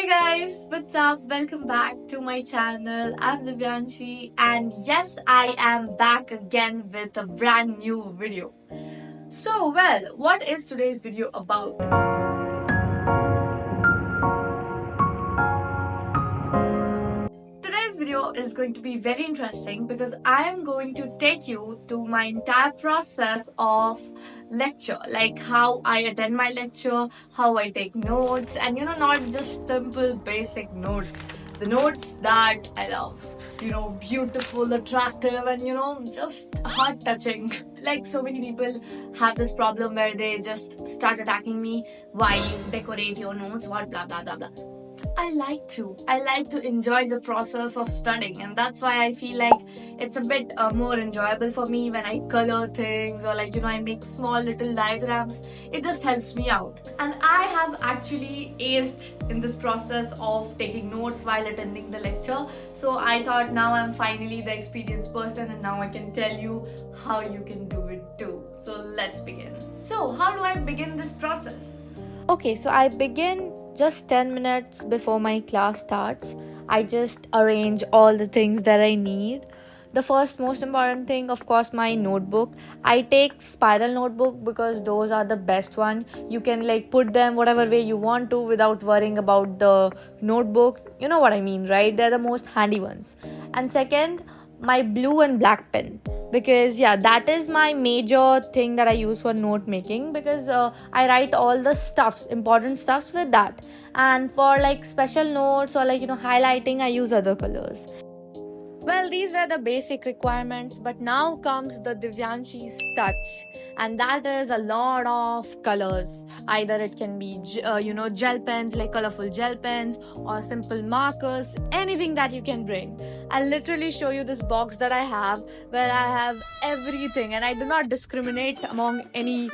Hey guys, what's up? Welcome back to my channel. I'm Divyanshi, and yes, I am back again with a brand new video. So, what is today's video about? Today's video is going to be very interesting because I am going to take you to my entire process of lecture, like how I attend my lecture, how I take notes, and not just simple basic notes, the notes that I love, beautiful, attractive, and just heart touching. Like so many people have this problem where they just start attacking me. Why you decorate your notes? What blah blah blah blah. I like to. I like to enjoy the process of studying, and that's why I feel like it's a bit more enjoyable for me when I color things or I make small little diagrams. It just helps me out. And I have actually aced in this process of taking notes while attending the lecture. So I thought now I'm finally the experienced person, and now I can tell you how you can do it too. So let's begin. So, how do I begin this process? Okay, so I begin just 10 minutes before my class starts. I just arrange all the things that I need. The first most important thing, of course, my notebook. I take spiral notebook because those are the best one. You can put them whatever way you want to without worrying about the notebook. You know what I mean, right? They're the most handy ones. And second, my blue and black pen, because that is my major thing that I use for note making, because I write all the important stuffs with that. And for special notes or highlighting, I use other colors. Well, these were the basic requirements, but now comes the Divyanshi's touch, and that is a lot of colors. Either it can be, gel pens, like colorful gel pens, or simple markers, anything that you can bring. I'll literally show you this box that I have, where I have everything, and I do not discriminate among any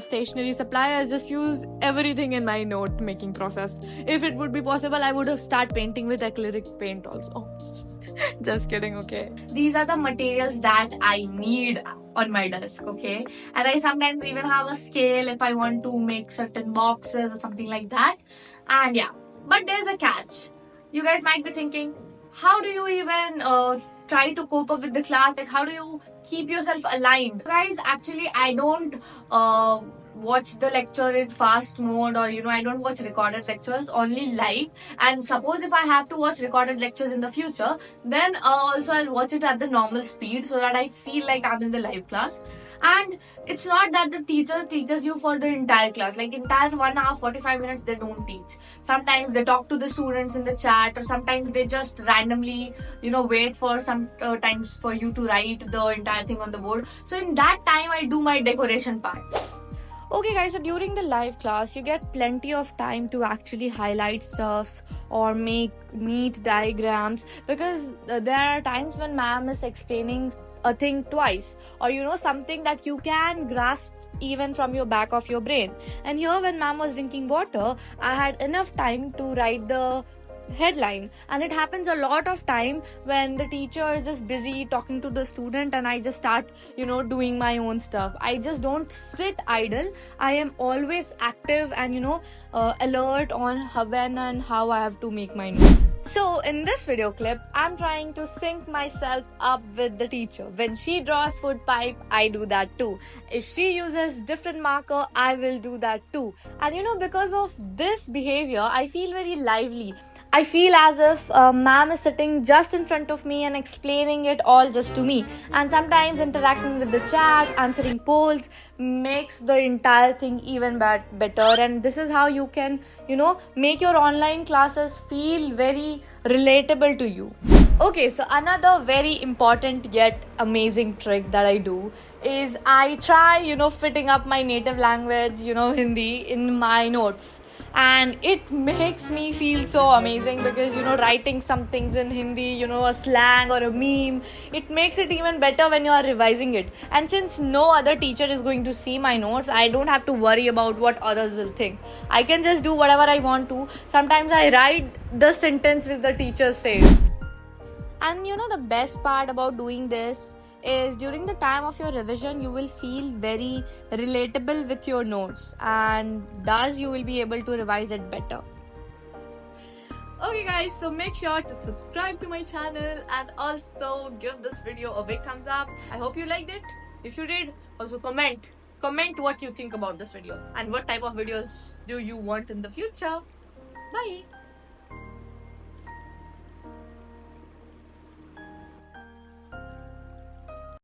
stationery suppliers. Just use everything in my note making process. If it would be possible, I would have started painting with acrylic paint also. Just kidding, okay? These are the materials that I need on my desk, okay? And I sometimes even have a scale if I want to make certain boxes or something like that. And but there's a catch. You guys might be thinking, how do you even try to cope up with the class? Like, how do you keep yourself aligned? Guys, actually, I don't watch the lecture in fast mode, or I don't watch recorded lectures, only live. And suppose if I have to watch recorded lectures in the future, then also I'll watch it at the normal speed so that I feel like I'm in the live class. And it's not that the teacher teaches you for the entire class, like entire 1 hour 45 minutes they don't teach. Sometimes they talk to the students in the chat, or sometimes they just randomly wait for some times for you to write the entire thing on the board. So in that time I do my decoration part. Okay guys, so during the live class, you get plenty of time to actually highlight stuffs or make neat diagrams, because there are times when ma'am is explaining a thing twice, or something that you can grasp even from your back of your brain. And here when ma'am was drinking water, I had enough time to write the headline. And it happens a lot of time when the teacher is just busy talking to the student, and I just start doing my own stuff. I just don't sit idle. I am always active and alert on when and how I have to make my note. So in this video clip, I'm trying to sync myself up with the teacher. When she draws food pipe, I do that too. If she uses different marker, I will do that too. And because of this behavior, I feel very lively. I feel as if ma'am is sitting just in front of me and explaining it all just to me. And sometimes interacting with the chat, answering polls makes the entire thing even better. And this is how you can, make your online classes feel very relatable to you. Okay, so another very important yet amazing trick that I do is I try, fitting up my native language, Hindi, in my notes. And it makes me feel so amazing, because writing some things in Hindi, a slang or a meme, it makes it even better when you are revising it. And since no other teacher is going to see my notes, I don't have to worry about what others will think. I can just do whatever I want to. Sometimes I write the sentence which the teacher says. And the best part about doing this is during the time of your revision, you will feel very relatable with your notes, and thus you will be able to revise it better. Okay guys, so make sure to subscribe to my channel and also give this video a big thumbs up. I hope you liked it. If you did, also comment what you think about this video and what type of videos do you want in the future. Bye.